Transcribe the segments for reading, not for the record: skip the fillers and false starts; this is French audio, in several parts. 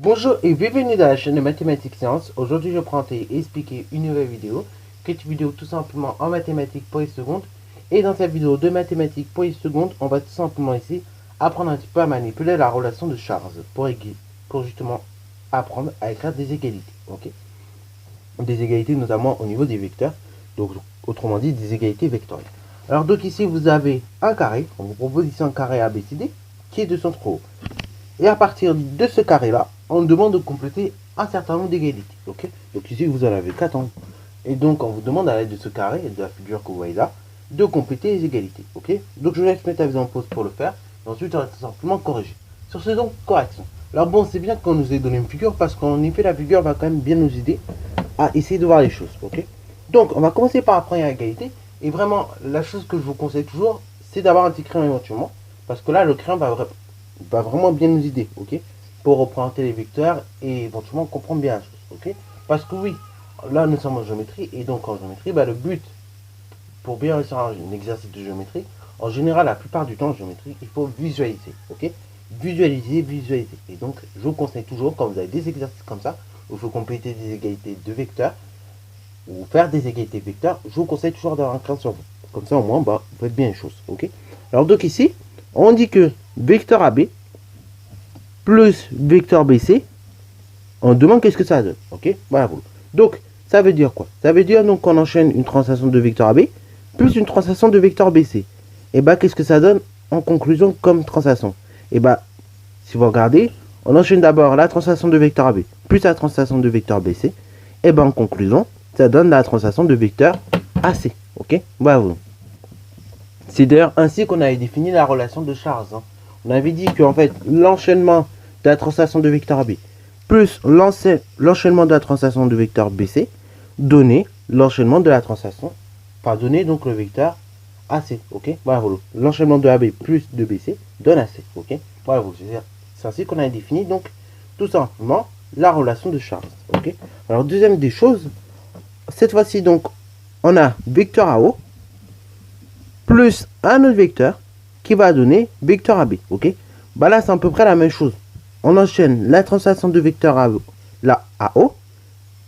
Bonjour et bienvenue dans la chaîne de Mathématiques Sciences. Aujourd'hui, je vais présenter et expliquer une nouvelle vidéo, qui est une vidéo tout simplement en mathématiques pour les secondes. Et dans cette vidéo de mathématiques pour les secondes, on va tout simplement ici apprendre un petit peu à manipuler la relation de charge pour justement apprendre à écrire des égalités. Ok, des égalités notamment au niveau des vecteurs, donc autrement dit des égalités vectorielles. Alors donc ici vous avez un carré, on vous propose ici un carré ABCD qui est de centre haut. Et à partir de ce carré là, on demande de compléter un certain nombre d'égalités. Ok, donc ici vous en avez 4 en. Et donc on vous demande à l'aide de ce carré et de la figure que vous voyez là, de compléter les égalités. Ok, donc je vous laisse mettre la vidéo en pause pour le faire. Et ensuite on va tout simplement corriger. Sur ce donc, correction. Alors bon, c'est bien qu'on nous ait donné une figure parce qu'en effet la figure va quand même bien nous aider à essayer de voir les choses. Ok, donc on va commencer par la première égalité. Et vraiment, la chose que je vous conseille toujours, c'est d'avoir un petit crayon éventuellement. Parce que là, le crayon va vraiment bien nous aider, ok, pour représenter les vecteurs et éventuellement comprendre bien la chose, ok. Parce que oui, là nous sommes en géométrie, et donc en géométrie, le but, pour bien réussir un exercice de géométrie, en général, la plupart du temps en géométrie, il faut visualiser, ok. Visualiser. Et donc, je vous conseille toujours, quand vous avez des exercices comme ça, où il faut compléter des égalités de vecteurs, ou faire des égalités vecteurs, je vous conseille toujours d'avoir un crayon sur vous. Comme ça, au moins, vous faites bien les choses, ok. Alors donc ici, on dit que vecteur AB plus vecteur BC, on demande qu'est-ce que ça donne. Ok, voilà. Donc, ça veut dire quoi? Ça veut dire donc qu'on enchaîne une translation de vecteur AB plus une translation de vecteur BC. Et qu'est-ce que ça donne en conclusion comme translation? Et si vous regardez, on enchaîne d'abord la translation de vecteur AB plus la translation de vecteur BC. Et en conclusion, ça donne la translation de vecteur AC. Ok, voilà. C'est d'ailleurs ainsi qu'on avait défini la relation de charge. On avait dit qu'en fait, l'enchaînement de la translation de vecteur AB plus l'enchaînement de la translation de vecteur BC donnait l'enchaînement de la translation, donnait donc le vecteur AC. Ok, voilà. L'enchaînement de AB plus de BC donne AC. Ok, voilà. C'est ainsi qu'on a défini donc tout simplement la relation de charge. Ok, alors deuxième des choses, cette fois-ci donc on a vecteur AO plus un autre vecteur qui va donner vecteur AB. Ok, là c'est à peu près la même chose. On enchaîne la translation de vecteur AO, la AO,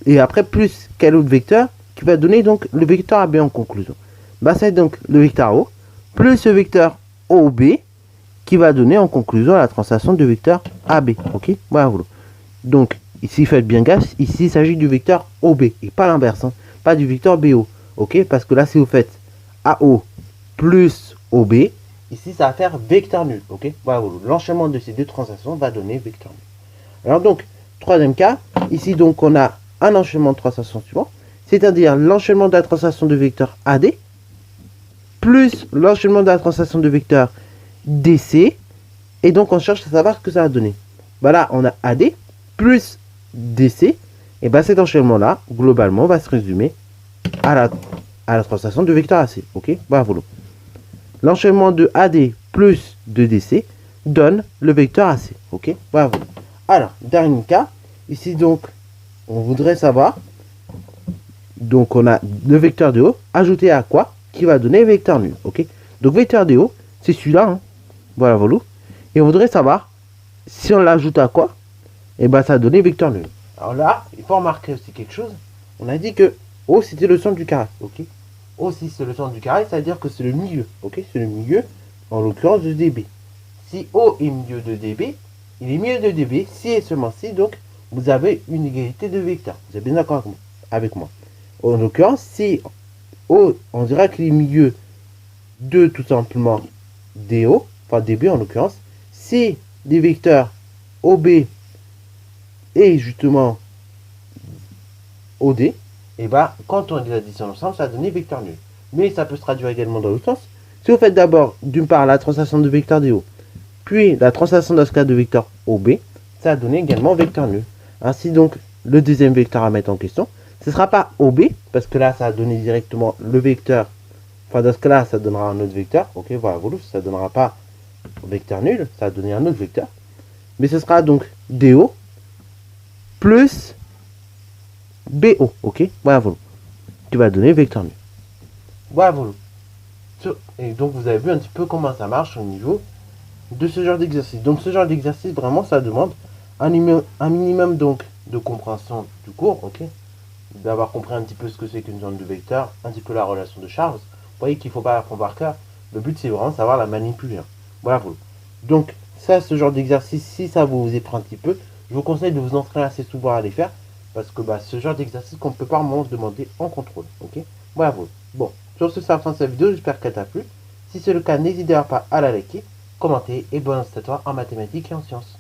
et après plus quel autre vecteur qui va donner donc le vecteur AB en conclusion. C'est donc le vecteur AO plus le vecteur OB qui va donner en conclusion la translation de vecteur AB. Ok, voilà. Donc ici faites bien gaffe, ici il s'agit du vecteur OB et pas l'inverse, pas du vecteur BO. Ok, parce que là si vous faites AO plus OB, ici ça va faire vecteur nul. Ok, voilà. L'enchaînement de ces deux translations va donner vecteur nul. Alors donc, troisième cas, ici donc on a un enchaînement de translations suivant, c'est-à-dire l'enchaînement de la translation de vecteur AD plus l'enchaînement de la translation de vecteur DC, et donc on cherche à savoir ce que ça va donner. Là on a AD plus DC, et cet enchaînement là globalement va se résumer à la translation de vecteur AC. Ok, voilà. L'enchaînement de AD plus de DC donne le vecteur AC. Ok, voilà. Alors, dernier cas, ici donc, on voudrait savoir, donc on a le vecteur de haut ajouté à quoi qui va donner vecteur nul. Ok, donc vecteur de haut, c'est celui-là. Voilà. Et on voudrait savoir si on l'ajoute à quoi, et ça va donner vecteur nul. Alors là, il faut remarquer aussi quelque chose. On a dit que O c'était le centre du carré. Ok, O si c'est le centre du carré, ça veut dire que c'est le milieu. Ok, c'est le milieu, en l'occurrence de DB. Si O est milieu de DB, il est milieu de DB si et seulement si donc vous avez une égalité de vecteurs. Vous êtes bien d'accord avec moi? En l'occurrence, si O, on dirait qu'il est milieu de tout simplement DO, DB en l'occurrence, si des vecteurs OB et justement OD, et quand on les additionne ensemble, ça va donner vecteur nul. Mais ça peut se traduire également dans l'autre sens. Si vous faites d'abord, d'une part, la translation de vecteur DO, puis la translation dans ce cas de vecteur OB, ça va donner également vecteur nul. Ainsi donc, le deuxième vecteur à mettre en question, ce ne sera pas OB, parce que là, ça va donner directement le vecteur, dans ce cas-là, ça donnera un autre vecteur. Ok, voilà, ça ne donnera pas vecteur nul, ça va donner un autre vecteur. Mais ce sera donc DO plus BO, ok, voilà, qui va donner vecteur nul. Voilà. Et donc, vous avez vu un petit peu comment ça marche au niveau de ce genre d'exercice. Donc, ce genre d'exercice, vraiment, ça demande un minimum donc de compréhension du cours, ok, d'avoir compris un petit peu ce que c'est qu'une zone de vecteur, un petit peu la relation de charge. Vous voyez qu'il ne faut pas apprendre par cœur. Le but, c'est vraiment de savoir la manipuler. Voilà. Donc, ça, ce genre d'exercice, si ça vous éprend un petit peu, je vous conseille de vous entraîner assez souvent à les faire. Parce que ce genre d'exercice qu'on ne peut pas vraiment se demander en contrôle. Ok. Voilà. Bon, sur ce, c'est la fin de cette vidéo. J'espère qu'elle t'a plu. Si c'est le cas, n'hésitez pas à la liker, commenter et bonne année à toi en mathématiques et en sciences.